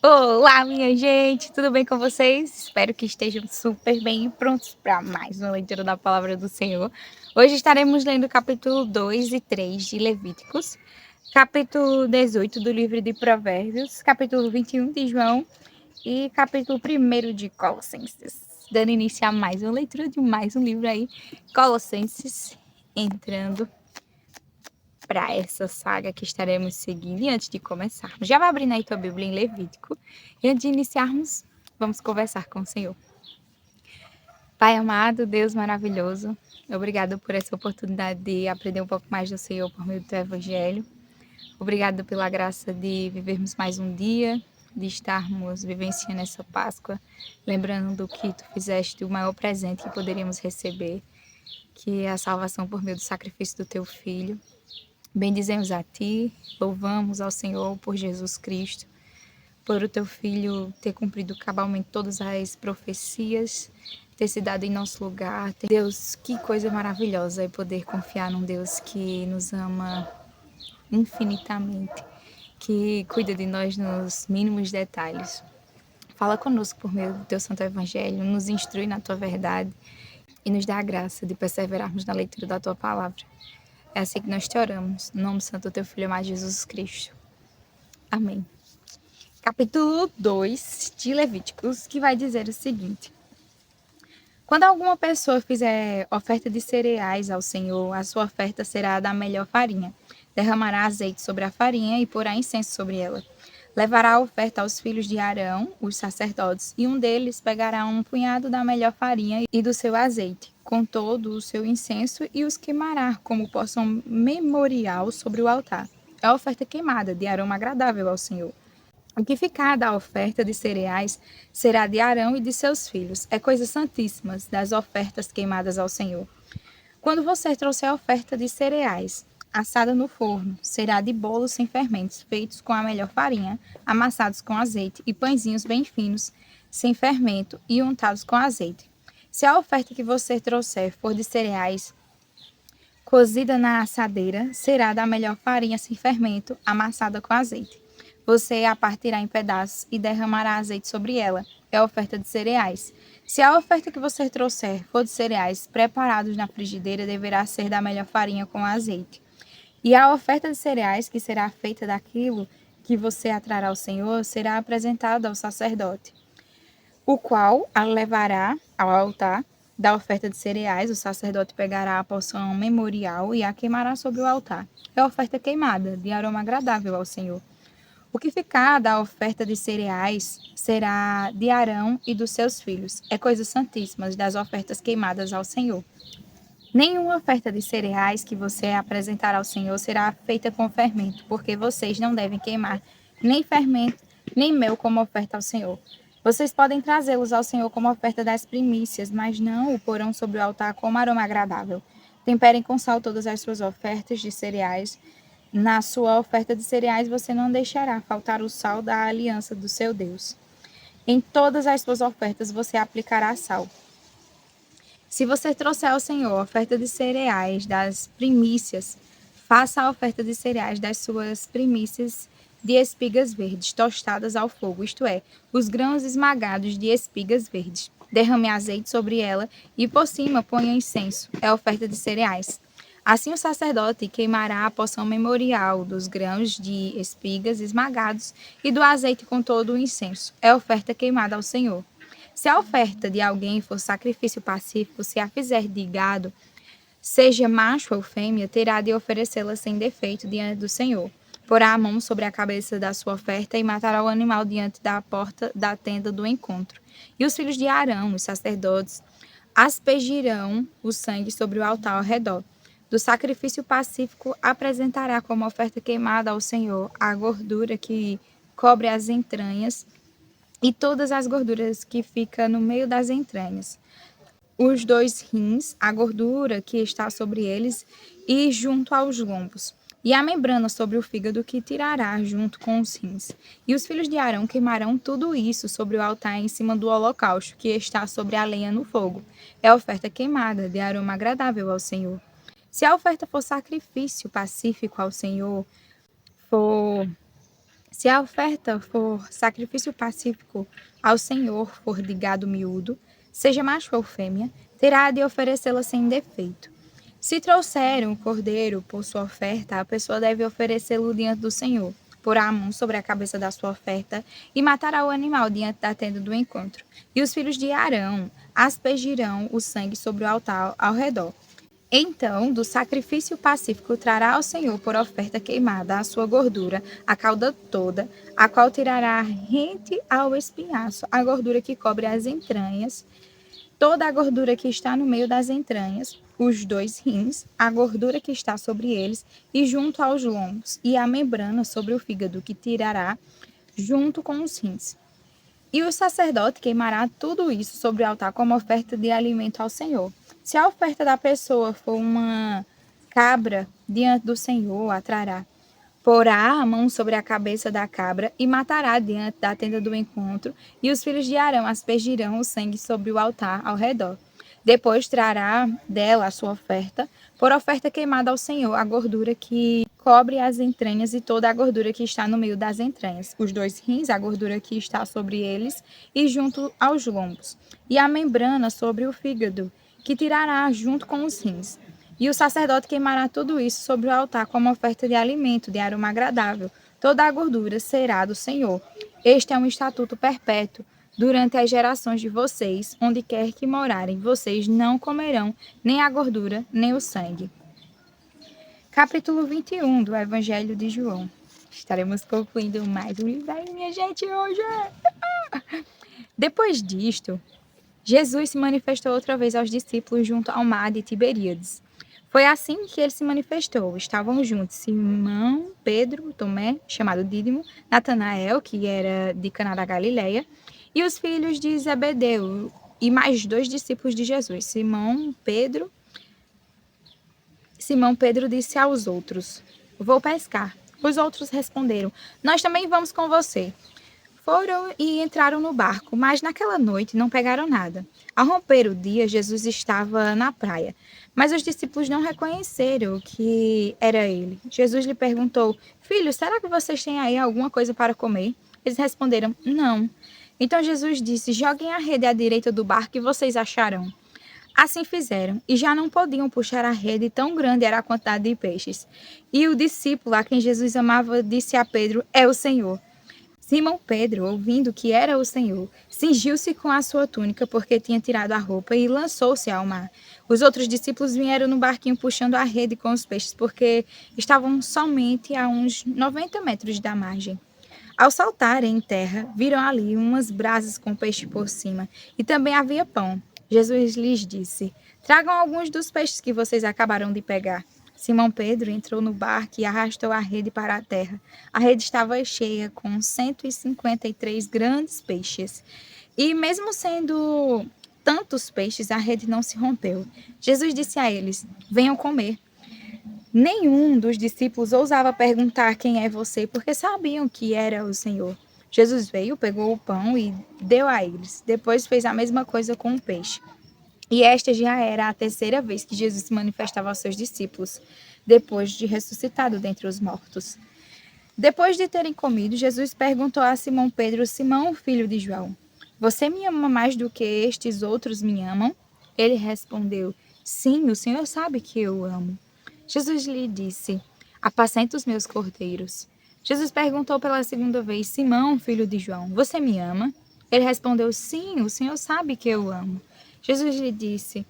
Olá, minha gente, tudo bem com vocês? Espero que estejam super bem e prontos para mais uma leitura da Palavra do Senhor. Hoje estaremos lendo o capítulo 2 e 3 de Levíticos, capítulo 18 do livro de Provérbios, capítulo 21 de João e capítulo 1 de Colossenses. Dando início a mais uma leitura de mais um livro aí, Colossenses, entrando para essa saga que estaremos seguindo. E antes de começarmos, já vai abrindo aí tua Bíblia em Levítico. E antes de iniciarmos, vamos conversar com o Senhor. Pai amado, Deus maravilhoso, obrigado por essa oportunidade de aprender um pouco mais do Senhor por meio do teu Evangelho. Obrigado pela graça de vivermos mais um dia, de estarmos vivenciando essa Páscoa, lembrando que tu fizeste o maior presente que poderíamos receber, que é a salvação por meio do sacrifício do teu Filho. Bendizemos a Ti, louvamos ao Senhor por Jesus Cristo, por o Teu Filho ter cumprido cabalmente todas as profecias, ter se dado em nosso lugar. Deus, que coisa maravilhosa é poder confiar num Deus que nos ama infinitamente, que cuida de nós nos mínimos detalhes. Fala conosco por meio do Teu Santo Evangelho, nos instrui na Tua verdade e nos dá a graça de perseverarmos na leitura da Tua Palavra. É assim que nós te oramos, no nome santo do teu Filho amado Jesus Cristo. Amém. Capítulo 2 de Levíticos, que vai dizer o seguinte: quando alguma pessoa fizer oferta de cereais ao Senhor, a sua oferta será da melhor farinha. Derramará azeite sobre a farinha e porá incenso sobre ela. Levará a oferta aos filhos de Arão, os sacerdotes, e um deles pegará um punhado da melhor farinha e do seu azeite, com todo o seu incenso, e os queimará como porção memorial sobre o altar. É a oferta queimada, de aroma agradável ao Senhor. O que ficar da oferta de cereais será de Arão e de seus filhos. É coisa santíssima das ofertas queimadas ao Senhor. Quando você trouxer a oferta de cereais, assada no forno, será de bolos sem fermentos, feitos com a melhor farinha, amassados com azeite, e pãezinhos bem finos, sem fermento, e untados com azeite. Se a oferta que você trouxer for de cereais, cozida na assadeira, será da melhor farinha sem fermento, amassada com azeite. Você a partirá em pedaços e derramará azeite sobre ela. É a oferta de cereais. Se a oferta que você trouxer for de cereais preparados na frigideira, deverá ser da melhor farinha com azeite. E a oferta de cereais, que será feita daquilo que você atrará ao Senhor, será apresentada ao sacerdote, o qual a levará ao altar da oferta de cereais. O sacerdote pegará a porção memorial e a queimará sobre o altar. É oferta queimada, de aroma agradável ao Senhor. O que ficar da oferta de cereais será de Arão e dos seus filhos. É coisas santíssimas das ofertas queimadas ao Senhor. Nenhuma oferta de cereais que você apresentar ao Senhor será feita com fermento, porque vocês não devem queimar nem fermento, nem mel como oferta ao Senhor. Vocês podem trazê-los ao Senhor como oferta das primícias, mas não o porão sobre o altar como aroma agradável. Temperem com sal todas as suas ofertas de cereais. Na sua oferta de cereais você não deixará faltar o sal da aliança do seu Deus. Em todas as suas ofertas você aplicará sal. Se você trouxer ao Senhor oferta de cereais das primícias, faça a oferta de cereais das suas primícias de espigas verdes, tostadas ao fogo, isto é, os grãos esmagados de espigas verdes. Derrame azeite sobre ela e por cima ponha incenso. É a oferta de cereais. Assim o sacerdote queimará a porção memorial dos grãos de espigas esmagados e do azeite com todo o incenso. É a oferta queimada ao Senhor. Se a oferta de alguém for sacrifício pacífico, se a fizer de gado, seja macho ou fêmea, terá de oferecê-la sem defeito diante do Senhor. Porá a mão sobre a cabeça da sua oferta e matará o animal diante da porta da tenda do encontro. E os filhos de Arão, os sacerdotes, aspergirão o sangue sobre o altar ao redor. Do sacrifício pacífico apresentará como oferta queimada ao Senhor a gordura que cobre as entranhas e todas as gorduras que ficam no meio das entranhas, os dois rins, a gordura que está sobre eles e junto aos lombos, e a membrana sobre o fígado que tirará junto com os rins. E os filhos de Arão queimarão tudo isso sobre o altar em cima do holocausto que está sobre a lenha no fogo. É oferta queimada, de aroma agradável ao Senhor. Se a oferta for sacrifício pacífico ao Senhor, for Se a oferta for sacrifício pacífico ao Senhor for de gado miúdo, seja macho ou fêmea, terá de oferecê-la sem defeito. Se trouxer um cordeiro por sua oferta, a pessoa deve oferecê-lo diante do Senhor. Porá a mão sobre a cabeça da sua oferta e matará o animal diante da tenda do encontro. E os filhos de Arão aspergirão o sangue sobre o altar ao redor. Então, do sacrifício pacífico trará ao Senhor por oferta queimada a sua gordura, a cauda toda, a qual tirará rente ao espinhaço, a gordura que cobre as entranhas, toda a gordura que está no meio das entranhas, os 2 rins, a gordura que está sobre eles, e junto aos lombos, e a membrana sobre o fígado, que tirará junto com os rins. E o sacerdote queimará tudo isso sobre o altar como oferta de alimento ao Senhor. Se a oferta da pessoa for uma cabra, diante do Senhor a trará. Porá a mão sobre a cabeça da cabra e matará diante da tenda do encontro, e os filhos de Arão aspergirão o sangue sobre o altar ao redor. Depois trará dela a sua oferta, por oferta queimada ao Senhor, a gordura que cobre as entranhas e toda a gordura que está no meio das entranhas, os 2 rins, a gordura que está sobre eles e junto aos lombos, e a membrana sobre o fígado, que tirará junto com os rins. E o sacerdote queimará tudo isso sobre o altar como oferta de alimento, de aroma agradável. Toda a gordura será do Senhor. Este é um estatuto perpétuo. Durante as gerações de vocês, onde quer que morarem, vocês não comerão nem a gordura, nem o sangue. Capítulo 21 do Evangelho de João. Estaremos concluindo mais um livro aí, minha gente, hoje. Depois disto, Jesus se manifestou outra vez aos discípulos junto ao mar de Tiberíades. Foi assim que ele se manifestou. Estavam juntos Simão, Pedro, Tomé, chamado Dídimo, Natanael, que era de Caná da Galileia, e os filhos de Zebedeu, e mais 2 discípulos de Jesus. Simão Pedro disse aos outros: Vou pescar. Os outros responderam: Nós também vamos com você. Foram e entraram no barco, mas naquela noite não pegaram nada. Ao romper o dia, Jesus estava na praia, mas os discípulos não reconheceram que era ele. Jesus lhe perguntou: Filho, será que vocês têm aí alguma coisa para comer? Eles responderam: Não. Então Jesus disse: Joguem a rede à direita do barco e vocês acharão. Assim fizeram, e já não podiam puxar a rede, tão grande era a quantidade de peixes. E o discípulo a quem Jesus amava disse a Pedro: É o Senhor. Simão Pedro, ouvindo que era o Senhor, cingiu-se com a sua túnica, porque tinha tirado a roupa, e lançou-se ao mar. Os outros discípulos vieram no barquinho puxando a rede com os peixes, porque estavam somente a uns 90 metros da margem. Ao saltarem em terra, viram ali umas brasas com peixe por cima, e também havia pão. Jesus lhes disse: Tragam alguns dos peixes que vocês acabaram de pegar. Simão Pedro entrou no barco e arrastou a rede para a terra. A rede estava cheia com 153 grandes peixes. E mesmo sendo tantos peixes, a rede não se rompeu. Jesus disse a eles: Venham comer. Nenhum dos discípulos ousava perguntar quem é você, porque sabiam que era o Senhor. Jesus veio, pegou o pão e deu a eles. Depois fez a mesma coisa com o peixe. E esta já era a terceira vez que Jesus se manifestava aos seus discípulos, depois de ressuscitado dentre os mortos. Depois de terem comido, Jesus perguntou a Simão Pedro: Simão, filho de João, você me ama mais do que estes outros me amam? Ele respondeu: Sim, o Senhor sabe que eu amo. Jesus lhe disse: Apacenta os meus cordeiros. Jesus perguntou pela segunda vez: Simão, filho de João, você me ama? Ele respondeu: Sim, o Senhor sabe que eu amo. Jesus lhe disse: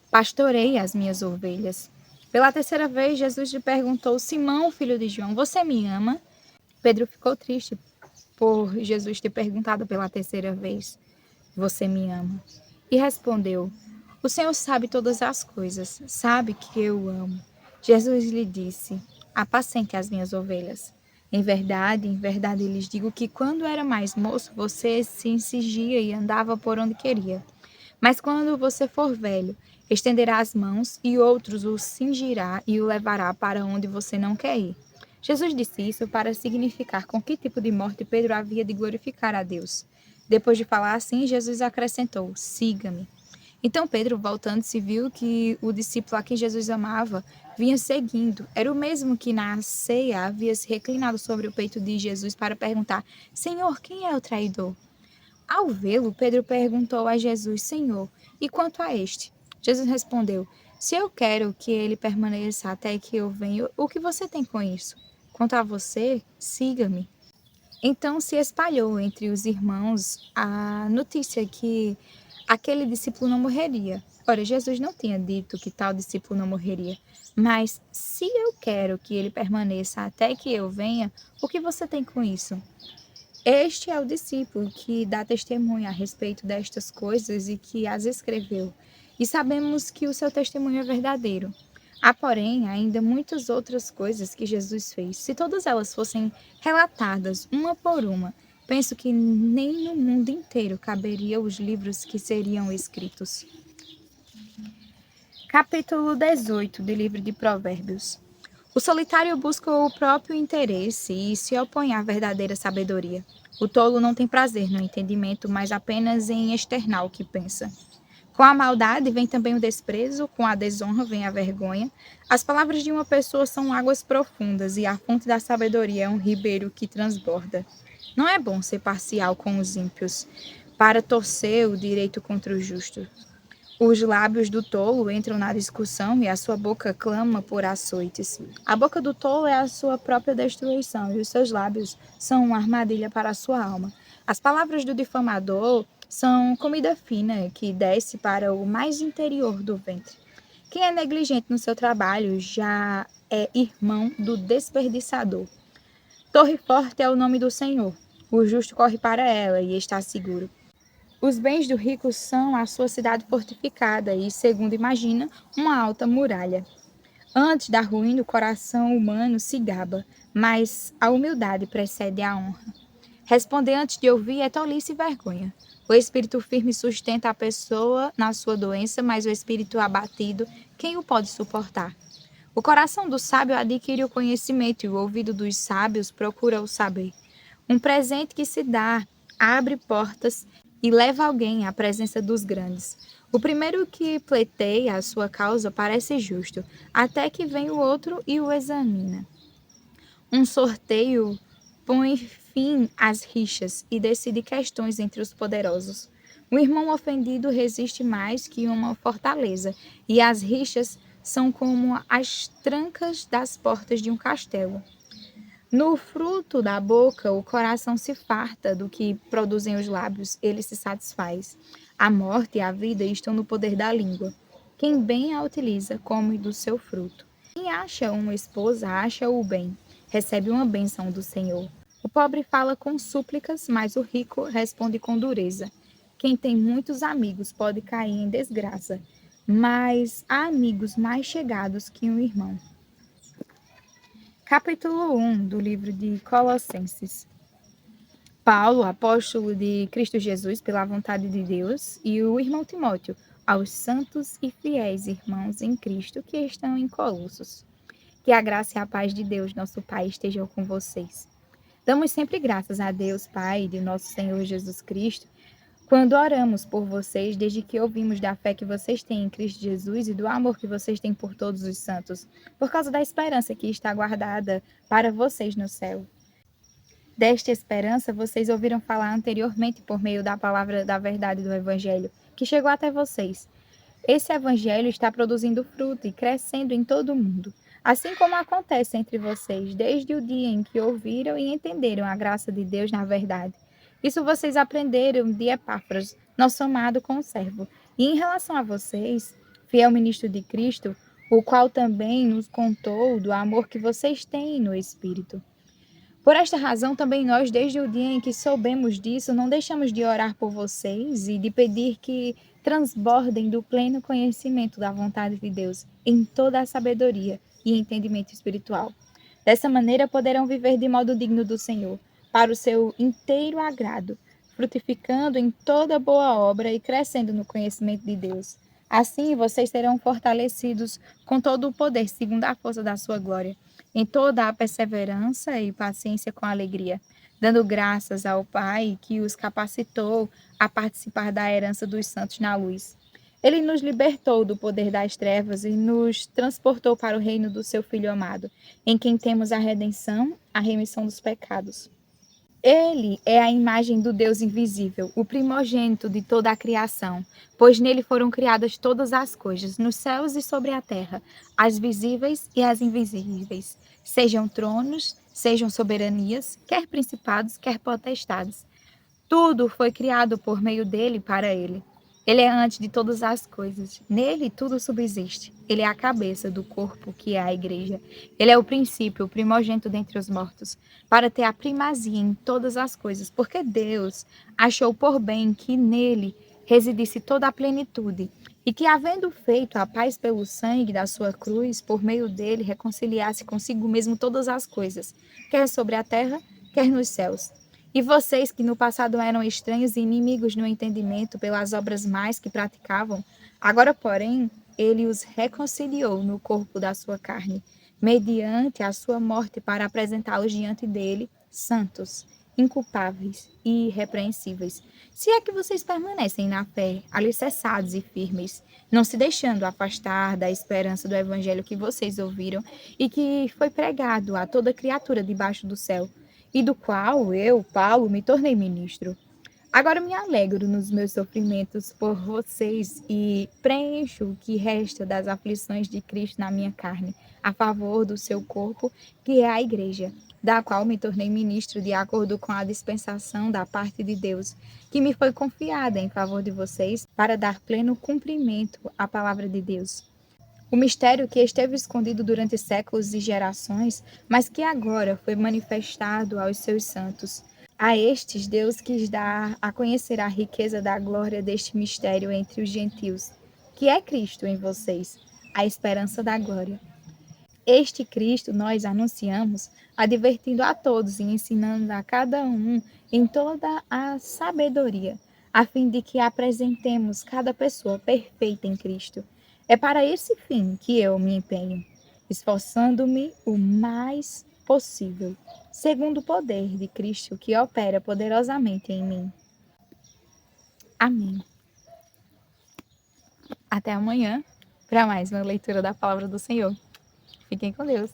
Pastorei as minhas ovelhas. Pela terceira vez, Jesus lhe perguntou: Simão, filho de João, você me ama? Pedro ficou triste por Jesus ter perguntado pela terceira vez: Você me ama? E respondeu: O Senhor sabe todas as coisas, sabe que eu amo. Jesus lhe disse: Apacente as minhas ovelhas. Em verdade lhes digo que quando era mais moço, você se incigia e andava por onde queria. Mas quando você for velho, estenderá as mãos e outros o cingirá e o levará para onde você não quer ir. Jesus disse isso para significar com que tipo de morte Pedro havia de glorificar a Deus. Depois de falar assim, Jesus acrescentou: Siga-me. Então Pedro, voltando-se, viu que o discípulo a quem Jesus amava vinha seguindo. Era o mesmo que na ceia havia se reclinado sobre o peito de Jesus para perguntar: Senhor, quem é o traidor? Ao vê-lo, Pedro perguntou a Jesus: Senhor, e quanto a este? Jesus respondeu: Se eu quero que ele permaneça até que eu venha, o que você tem com isso? Quanto a você, siga-me. Então se espalhou entre os irmãos a notícia que aquele discípulo não morreria. Ora, Jesus não tinha dito que tal discípulo não morreria, mas se eu quero que ele permaneça até que eu venha, o que você tem com isso? Este é o discípulo que dá testemunho a respeito destas coisas e que as escreveu. E sabemos que o seu testemunho é verdadeiro. Há, porém, ainda muitas outras coisas que Jesus fez. Se todas elas fossem relatadas uma por uma, penso que nem no mundo inteiro caberiam os livros que seriam escritos. Capítulo 18 do livro de Provérbios. O solitário busca o próprio interesse e se opõe à verdadeira sabedoria. O tolo não tem prazer no entendimento, mas apenas em externar o que pensa. Com a maldade vem também o desprezo, com a desonra vem a vergonha. As palavras de uma pessoa são águas profundas e a fonte da sabedoria é um ribeiro que transborda. Não é bom ser parcial com os ímpios, para torcer o direito contra o justo. Os lábios do tolo entram na discussão e a sua boca clama por açoites. A boca do tolo é a sua própria destruição e os seus lábios são uma armadilha para a sua alma. As palavras do difamador são comida fina que desce para o mais interior do ventre. Quem é negligente no seu trabalho já é irmão do desperdiçador. Torre forte é o nome do Senhor. O justo corre para ela e está seguro. Os bens do rico são a sua cidade fortificada e, segundo imagina, uma alta muralha. Antes da ruína, o coração humano se gaba, mas a humildade precede a honra. Responder antes de ouvir é tolice e vergonha. O espírito firme sustenta a pessoa na sua doença, mas o espírito abatido, quem o pode suportar? O coração do sábio adquire o conhecimento e o ouvido dos sábios procura o saber. Um presente que se dá abre portas e leva alguém à presença dos grandes. O primeiro que pleiteia a sua causa parece justo, até que vem o outro e o examina. Um sorteio põe fim às rixas e decide questões entre os poderosos. O irmão ofendido resiste mais que uma fortaleza, e as rixas são como as trancas das portas de um castelo. No fruto da boca, o coração se farta do que produzem os lábios, ele se satisfaz. A morte e a vida estão no poder da língua. Quem bem a utiliza, come do seu fruto. Quem acha uma esposa, acha o bem, recebe uma bênção do Senhor. O pobre fala com súplicas, mas o rico responde com dureza. Quem tem muitos amigos pode cair em desgraça, mas há amigos mais chegados que um irmão. Capítulo 1 do livro de Colossenses. Paulo, apóstolo de Cristo Jesus pela vontade de Deus, e o irmão Timóteo, aos santos e fiéis irmãos em Cristo que estão em Colossos. Que a graça e a paz de Deus, nosso Pai, estejam com vocês. Damos sempre graças a Deus, Pai, de nosso Senhor Jesus Cristo, quando oramos por vocês, desde que ouvimos da fé que vocês têm em Cristo Jesus e do amor que vocês têm por todos os santos, por causa da esperança que está guardada para vocês no céu. Desta esperança, vocês ouviram falar anteriormente por meio da palavra da verdade do Evangelho, que chegou até vocês. Esse Evangelho está produzindo fruto e crescendo em todo o mundo, assim como acontece entre vocês, desde o dia em que ouviram e entenderam a graça de Deus na verdade. Isso vocês aprenderam de Epáfras, nosso amado conservo. E em relação a vocês, fiel ministro de Cristo, o qual também nos contou do amor que vocês têm no Espírito. Por esta razão, também nós, desde o dia em que soubemos disso, não deixamos de orar por vocês e de pedir que transbordem do pleno conhecimento da vontade de Deus em toda a sabedoria e entendimento espiritual. Dessa maneira, poderão viver de modo digno do Senhor, para o seu inteiro agrado, frutificando em toda boa obra e crescendo no conhecimento de Deus. Assim, vocês serão fortalecidos com todo o poder, segundo a força da sua glória, em toda a perseverança e paciência com alegria, dando graças ao Pai que os capacitou a participar da herança dos santos na luz. Ele nos libertou do poder das trevas e nos transportou para o reino do seu Filho amado, em quem temos a redenção, a remissão dos pecados. Ele é a imagem do Deus invisível, o primogênito de toda a criação, pois nele foram criadas todas as coisas, nos céus e sobre a terra, as visíveis e as invisíveis, sejam tronos, sejam soberanias, quer principados, quer potestades. Tudo foi criado por meio dele e para ele. Ele é antes de todas as coisas. Nele tudo subsiste. Ele é a cabeça do corpo, que é a igreja. Ele é o princípio, o primogênito dentre os mortos, para ter a primazia em todas as coisas, porque Deus achou por bem que nele residisse toda a plenitude, e que, havendo feito a paz pelo sangue da sua cruz, por meio dele reconciliasse consigo mesmo todas as coisas, quer sobre a terra, quer nos céus. E vocês que no passado eram estranhos e inimigos no entendimento pelas obras mais que praticavam, agora, porém, ele os reconciliou no corpo da sua carne, mediante a sua morte, para apresentá-los diante dele, santos, inculpáveis e irrepreensíveis. Se é que vocês permanecem na fé, alicerçados e firmes, não se deixando afastar da esperança do evangelho que vocês ouviram e que foi pregado a toda criatura debaixo do céu, e do qual eu, Paulo, me tornei ministro. Agora me alegro nos meus sofrimentos por vocês e preencho o que resta das aflições de Cristo na minha carne, a favor do seu corpo, que é a igreja, da qual me tornei ministro de acordo com a dispensação da parte de Deus, que me foi confiada em favor de vocês para dar pleno cumprimento à palavra de Deus. O mistério que esteve escondido durante séculos e gerações, mas que agora foi manifestado aos seus santos. A estes Deus quis dar a conhecer a riqueza da glória deste mistério entre os gentios, que é Cristo em vocês, a esperança da glória. Este Cristo nós anunciamos, advertindo a todos e ensinando a cada um em toda a sabedoria, a fim de que apresentemos cada pessoa perfeita em Cristo. É para esse fim que eu me empenho, esforçando-me o mais possível, segundo o poder de Cristo que opera poderosamente em mim. Amém. Até amanhã para mais uma leitura da palavra do Senhor. Fiquem com Deus.